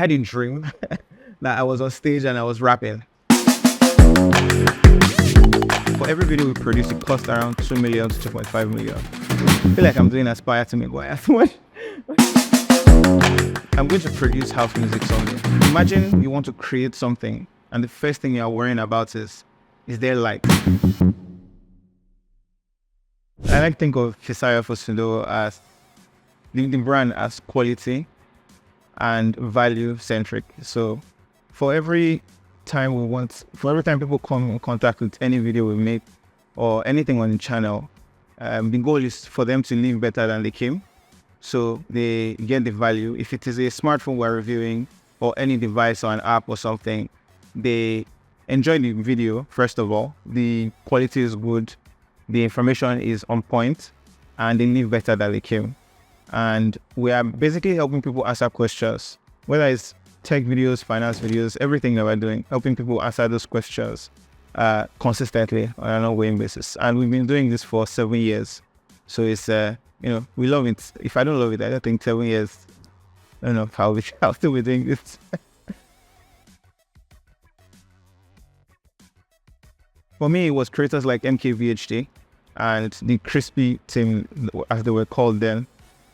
had a dream that I was on stage and I was rapping. For every video we produce, it costs around 2 million to 2.5 million. I feel like I'm doing Aspire to Make Wire. I'm going to produce house music someday. Imagine you want to create something and the first thing you're worrying about is there likes? I like to think of Fisayo Fosudo as the brand as quality and value centric. So for every time people come in contact with any video we make or anything on the channel, the goal is for them to live better than they came. So they get the value. If it is a smartphone we're reviewing or any device or an app or something, they enjoy the video. First of all, the quality is good, the information is on point, and they live better than they came. And we are basically helping people answer questions, whether it's tech videos, finance videos, everything that we're doing, helping people answer those questions consistently on an ongoing basis. And we've been doing this for 7 years. So it's, we love it. If I don't love it, I don't think 7 years, I don't know how I'll still be doing this. For me, it was creators like MKVHD and the Crispy team, as they were called then.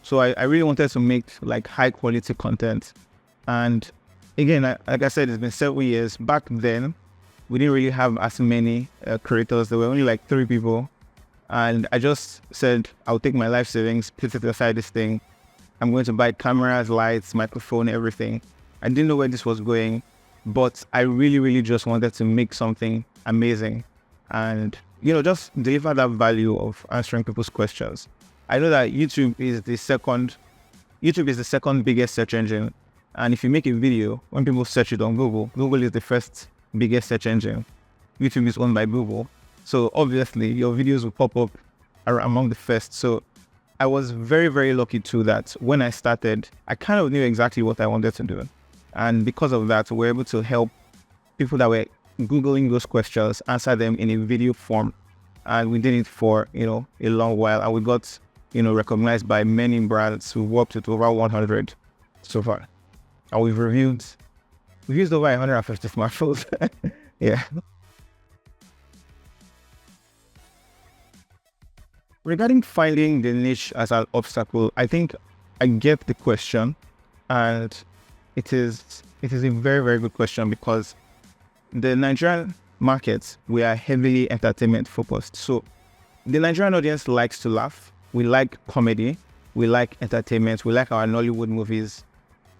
So I really wanted to make like high quality content. And again, like I said, it's been 7 years. Back then, we didn't really have as many creators. There were only like 3 people. And I just said, I'll take my life savings, put it aside this thing. I'm going to buy cameras, lights, microphone, everything. I didn't know where this was going, but I really, really just wanted to make something amazing and, just deliver that value of answering people's questions. I know that YouTube is the second biggest search engine. And if you make a video, when people search it on Google, Google is the first biggest search engine. YouTube is owned by Google. So obviously your videos will pop up among the first. So I was very, very lucky too that when I started, I kind of knew exactly what I wanted to do. And because of that, we're able to help people that were Googling those questions, answer them in a video form. And we did it for, a long while. And we got, recognized by many brands who worked with over 100 so far. And we've used over 150 smartphones. Yeah. Regarding finding the niche as an obstacle, I think I get the question, and it is a very, very good question because the Nigerian market, we are heavily entertainment focused. So the Nigerian audience likes to laugh. We like comedy. We like entertainment. We like our Nollywood movies.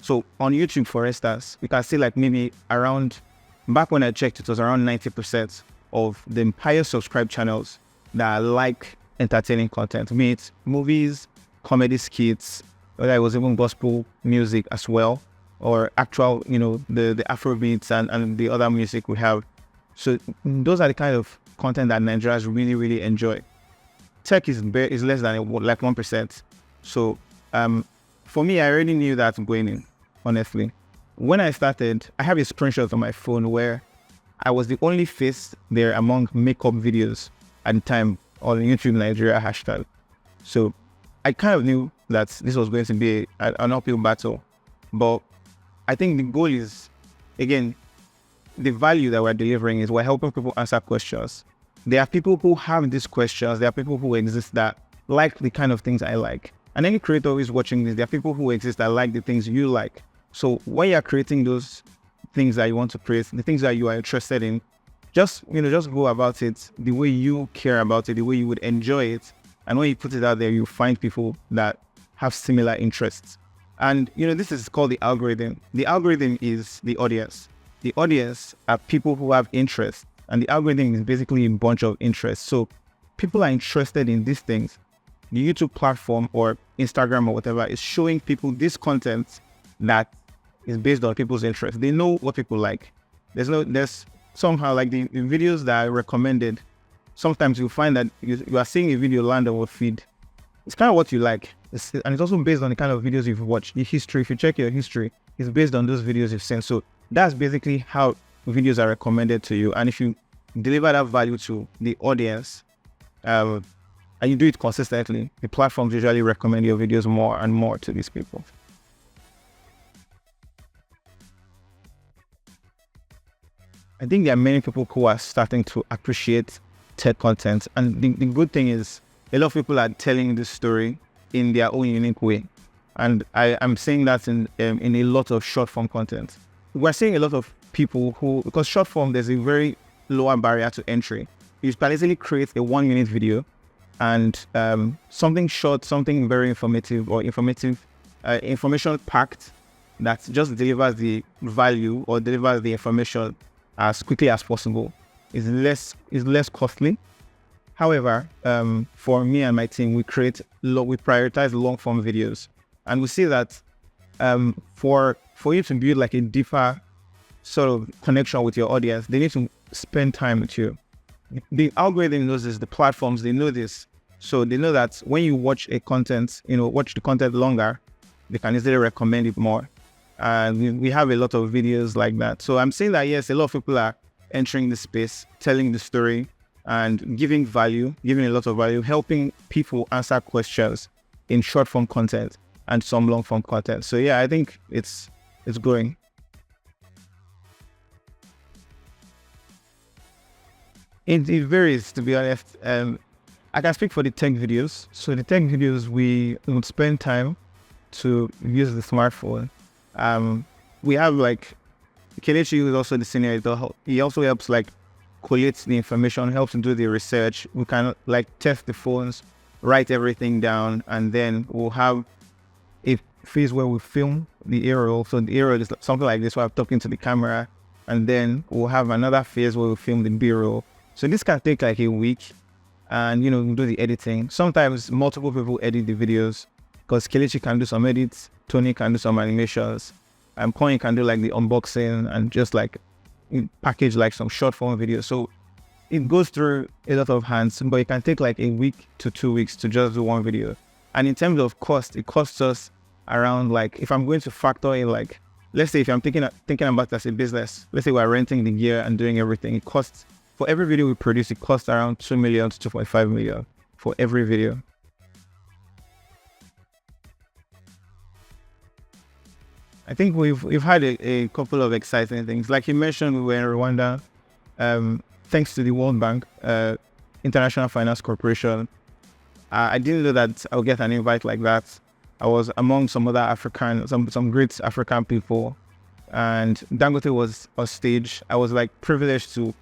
So on YouTube, for instance, we can see like maybe back when I checked, it was around 90% of the entire subscribed channels that like entertaining content, be it movies, comedy skits, whether it was even gospel music as well, or actual, the Afrobeats and the other music we have. So those are the kind of content that Nigerians really, really enjoy. Tech is less than like 1%. So for me, I already knew that going in, honestly. When I started, I have a screenshot on my phone where I was the only face there among makeup videos at the time on YouTube Nigeria hashtag. So I kind of knew that this was going to be an uphill battle. But I think the goal is, again, the value that we're delivering is we're helping people answer questions. There are people who have these questions. There are people who exist that like the kind of things I like. And any creator who is watching this, there are people who exist that like the things you like. So when you're creating those things that you want to create, the things that you are interested in, just go about it the way you care about it, the way you would enjoy it. And when you put it out there, you find people that have similar interests. And, this is called the algorithm. The algorithm is the audience. The audience are people who have interests. And the algorithm is basically a bunch of interests. So people are interested in these things. The YouTube platform or Instagram or whatever is showing people this content that is based on people's interests. They know what people like. There's somehow like the videos that are recommended. Sometimes you find that you are seeing a video land on your feed. It's kind of what you like. And it's also based on the kind of videos you've watched. The history, if you check your history, it's based on those videos you've seen. So that's basically how videos are recommended to you. And if you deliver that value to the audience, and you do it consistently, the platforms usually recommend your videos more and more to these people. I think there are many people who are starting to appreciate tech content. And the good thing is a lot of people are telling this story in their own unique way. And I'm seeing that in a lot of short form content. We're seeing a lot of people who, because short form, there's a very lower barrier to entry. You can easily create a 1 minute video and something short, something very informative or information packed that just delivers the value or delivers the information as quickly as possible is less costly. However, for me and my team, we prioritize long form videos, and we see that for you to build like a deeper sort of connection with your audience, they need to spend time with you. The algorithm knows this, the platforms, they know this. So they know that when you watch the content longer, they can easily recommend it more. And we have a lot of videos like that. So I'm saying that, yes, a lot of people are entering the space, telling the story and giving a lot of value, helping people answer questions in short form content and some long form content. So yeah, I think it's growing. It varies, to be honest. I can speak for the tech videos. So the tech videos, we would spend time to use the smartphone. We have like Kelechi, who is also the senior editor. He also helps like collate the information, helps to do the research. We can like test the phones, write everything down, and then we'll have a phase where we film the aerial. So the aerial is something like this, where I'm talking to the camera, and then we'll have another phase where we film the B-roll. So this can take like a week, and we do the editing. Sometimes multiple people edit the videos, because Kelechi can do some edits, Tony can do some animations, and Coin can do like the unboxing and just like package like some short form videos. So it goes through a lot of hands, but it can take like a week to 2 weeks to just do one video. And in terms of cost, it costs us around, like, if I'm going to factor in, like, let's say if I'm thinking about it as a business, let's say we're renting the gear and doing everything, it costs, for every video we produce, it costs around 2 million to 2.5 million for every video. I think we've had a couple of exciting things. Like you mentioned, we were in Rwanda, thanks to the World Bank, International Finance Corporation. I didn't know that I would get an invite like that. I was among some other some great African people, and Dangote was on stage. I was like privileged to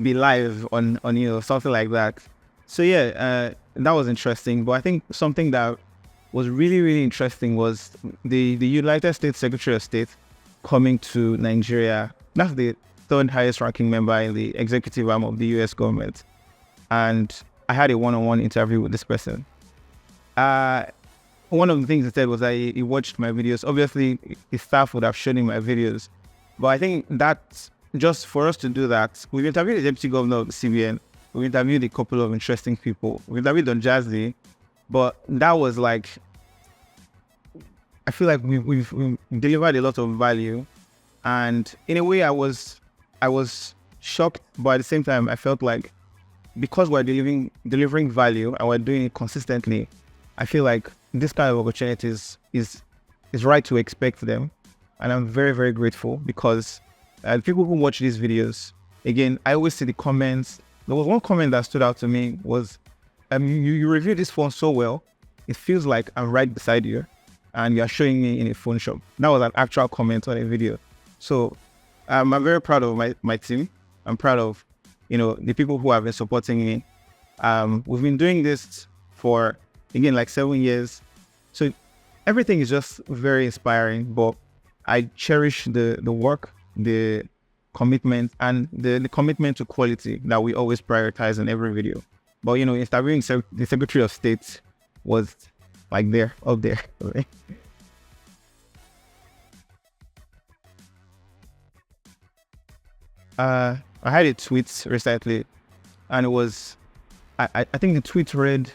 be live on something like that. So yeah, that was interesting. But I think something that was really, really interesting was the United States Secretary of State coming to Nigeria. That's the third highest ranking member in the executive arm of the US government. And I had a one-on-one interview with this person. One of the things he said was that he watched my videos. Obviously, his staff would have shown him my videos. But I think that just for us to do that, we've interviewed the deputy governor of the CBN. We've interviewed a couple of interesting people. We interviewed Don Jazzy. But that was like, I feel like we've delivered a lot of value, and in a way I was shocked, but at the same time I felt like, because we're delivering value and we're doing it consistently, I feel like this kind of opportunities is right to expect them, and I'm very, very grateful, because people who watch these videos, again, I always see the comments. There was one comment that stood out to me was, you review this phone so well, it feels like I'm right beside you and you're showing me in a phone shop. That was an actual comment on a video. So I'm very proud of my team. I'm proud of, the people who have been supporting me. We've been doing this for, again, like 7 years. So everything is just very inspiring, but I cherish the work, the commitment, and the commitment to quality that we always prioritize in every video. But, interviewing the Secretary of State was like up there. Right? I had a tweet recently, and it was, I think the tweet read,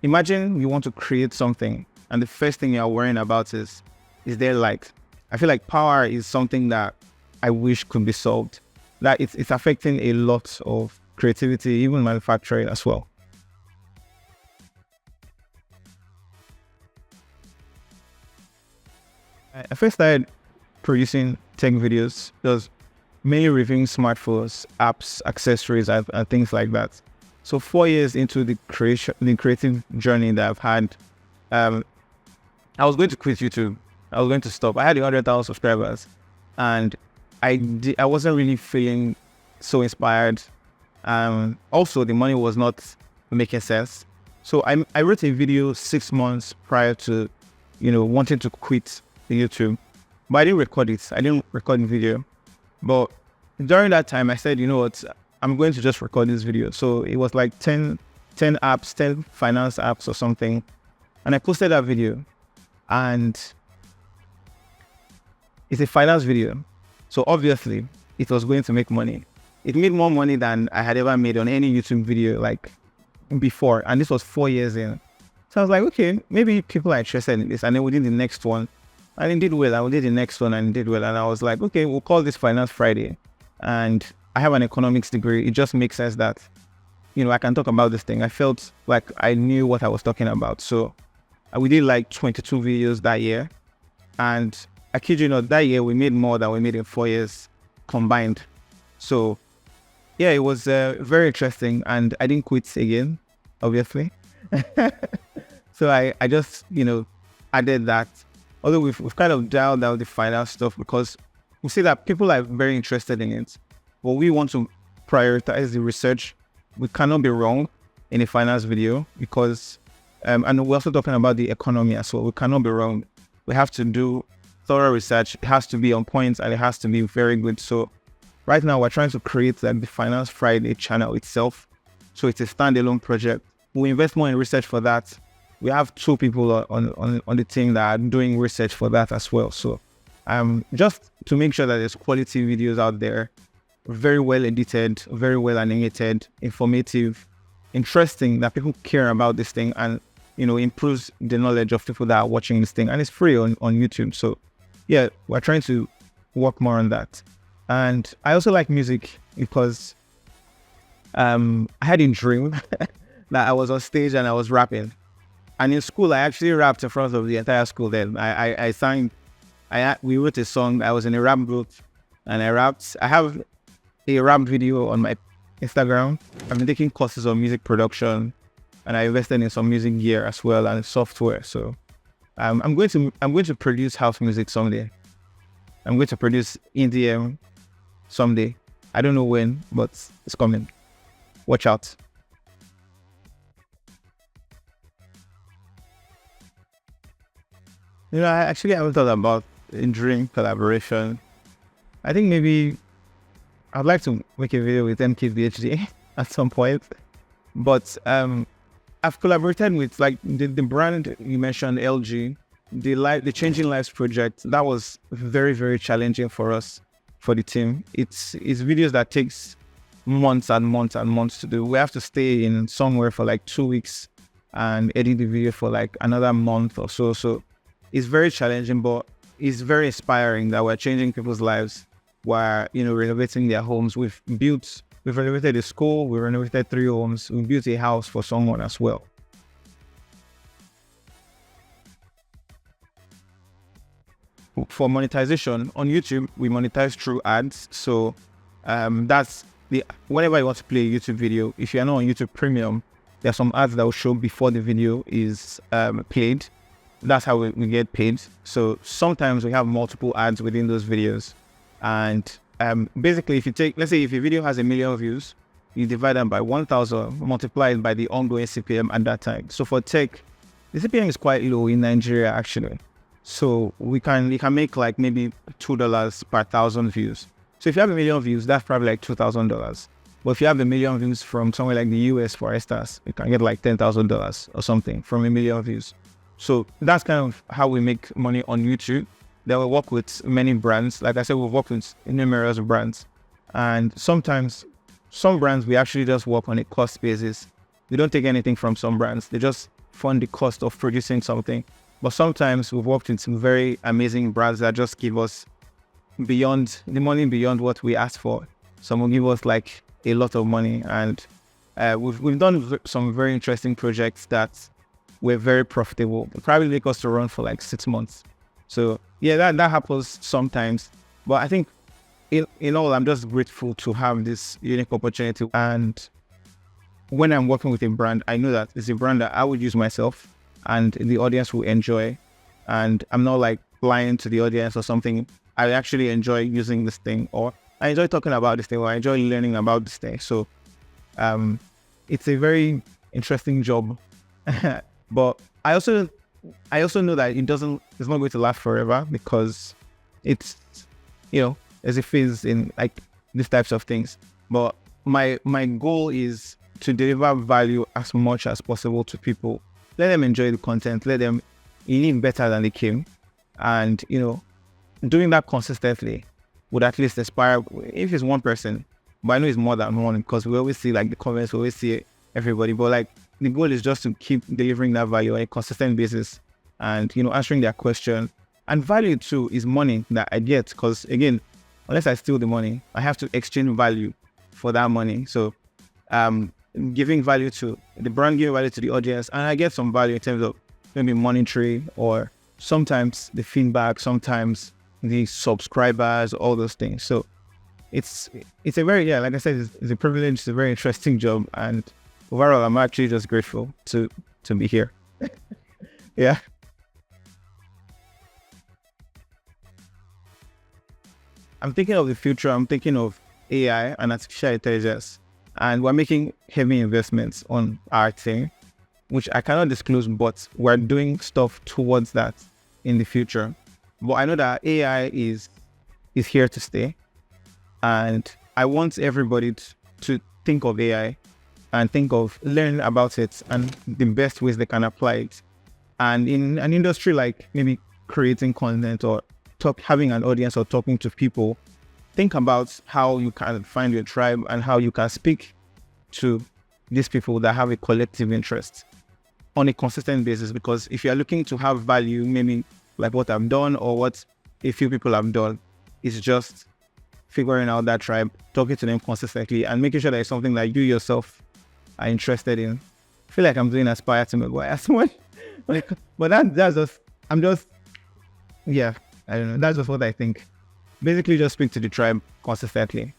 imagine you want to create something, and the first thing you're worrying about is there light? I feel like power is something that I wish could be solved. That it's affecting a lot of creativity, even manufacturing as well. I first started producing tech videos because mainly reviewing smartphones, apps, accessories, and things like that. So 4 years into the creative journey that I've had, um, I was going to quit YouTube. I was going to stop. I had 100,000 subscribers, and I wasn't really feeling so inspired. Also, the money was not making sense. So I wrote a video 6 months prior to, wanting to quit the YouTube, but I didn't record it. I didn't record the video. But during that time, I said, you know what, I'm going to just record this video. So it was like 10 apps, 10 finance apps or something. And I posted that video, and it's a finance video. So obviously it was going to make money. It made more money than I had ever made on any YouTube video like before. And this was 4 years in. So I was like, okay, maybe people are interested in this. And then we did the next one. And it did well. I did the next one and it did well. And I was like, okay, we'll call this Finance Friday. And I have an economics degree. It just makes sense that, I can talk about this thing. I felt like I knew what I was talking about. So we did like 22 videos that year. And I kid you not, that year we made more than we made in 4 years combined. So yeah, it was very interesting, and I didn't quit again, obviously. So I just, added that. Although we've kind of dialed down the finance stuff because we see that people are very interested in it. But we want to prioritize the research. We cannot be wrong in a finance video because, and we're also talking about the economy as well. We cannot be wrong. We have to do thorough research. It has to be on point and it has to be very good. So right now we're trying to create like the Finance Friday channel itself. So it's a standalone project. We invest more in research for that. We have 2 people on the team that are doing research for that as well. So just to make sure that there's quality videos out there, very well edited, very well animated, informative, interesting, that people care about this thing and, improves the knowledge of people that are watching this thing. And it's free on YouTube. So yeah, we're trying to work more on that. And I also like music because I had a dream that I was on stage and I was rapping. And in school, I actually rapped in front of the entire school then. I sang, we wrote a song. I was in a rap group and I rapped. I have a rap video on my Instagram. I've been taking courses on music production and I invested in some music gear as well and software. So I'm going to produce house music someday. I'm going to produce EDM someday. I don't know when, but it's coming. Watch out. I actually haven't thought about dream collaboration. I think maybe I'd like to make a video with MKBHD at some point. But I've collaborated with like the brand you mentioned, LG, the Changing Lives project. That was very, very challenging for us, for the team. It's videos that takes months and months and months to do. We have to stay in somewhere for like 2 weeks and edit the video for like another month or so. So it's very challenging, but it's very inspiring that we're changing people's lives. We're, renovating their homes. We've renovated a school, we renovated 3 homes, we built a house for someone as well. For monetization, on YouTube, we monetize through ads. So that's whenever you want to play a YouTube video, if you're not on YouTube Premium, there are some ads that will show before the video is played. That's how we get paid. So sometimes we have multiple ads within those videos. And basically, let's say if a video has 1 million views, you divide them by 1,000, multiply it by the ongoing CPM at that time. So for tech, the CPM is quite low in Nigeria, actually. So you can make like maybe $2 per 1,000 views. So if you have 1 million views, that's probably like $2,000. But if you have 1 million views from somewhere like the US, for instance, you can get like $10,000 or something from 1 million views. So that's kind of how we make money on YouTube. Then we work with many brands. Like I said, we've worked with numerous brands. And sometimes some brands, we actually just work on a cost basis. We don't take anything from some brands. They just fund the cost of producing something. But sometimes we've worked with some very amazing brands that just give us money beyond what we asked for. Some will give us like a lot of money. And we've done some very interesting projects that were very profitable. It probably make us to run for like 6 months. So yeah, that happens sometimes. But I think in all, I'm just grateful to have this unique opportunity. And when I'm working with a brand, I know that it's a brand that I would use myself and the audience will enjoy. And I'm not like lying to the audience or something. I actually enjoy using this thing, or I enjoy talking about this thing, or I enjoy learning about this thing. So it's a very interesting job. But I also know that it's not going to last forever, because it's, there's a phase in like these types of things. But my goal is to deliver value as much as possible to people. Let them enjoy the content, let them live better than they came. And, doing that consistently would at least inspire, if it's one person, but I know it's more than one, because we always see like the comments, we always see everybody. But like the goal is just to keep delivering that value on a consistent basis and, answering their question. And value too is money that I get, because again, unless I steal the money, I have to exchange value for that money. So giving value to the brand, giving value to the audience, and I get some value in terms of maybe monetary, or sometimes the feedback, sometimes the subscribers, all those things. So it's a very, like I said, it's a privilege, it's a very interesting job, and overall, I'm actually just grateful to be here. Yeah. I'm thinking of the future. I'm thinking of AI and artificial intelligence, and we're making heavy investments on our thing, which I cannot disclose, but we're doing stuff towards that in the future. But I know that AI is here to stay, and I want everybody to think of AI and think of learning about it and the best ways they can apply it. And in an industry like maybe creating content or having an audience or talking to people, think about how you can find your tribe and how you can speak to these people that have a collective interest on a consistent basis. Because if you're looking to have value, maybe like what I've done or what a few people have done, it's just figuring out that tribe, talking to them consistently, and making sure that it's something that you yourself are interested in. I feel like I'm doing Aspire to Make as much. But that's just, I don't know. That's just what I think. Basically, just speak to the tribe consistently.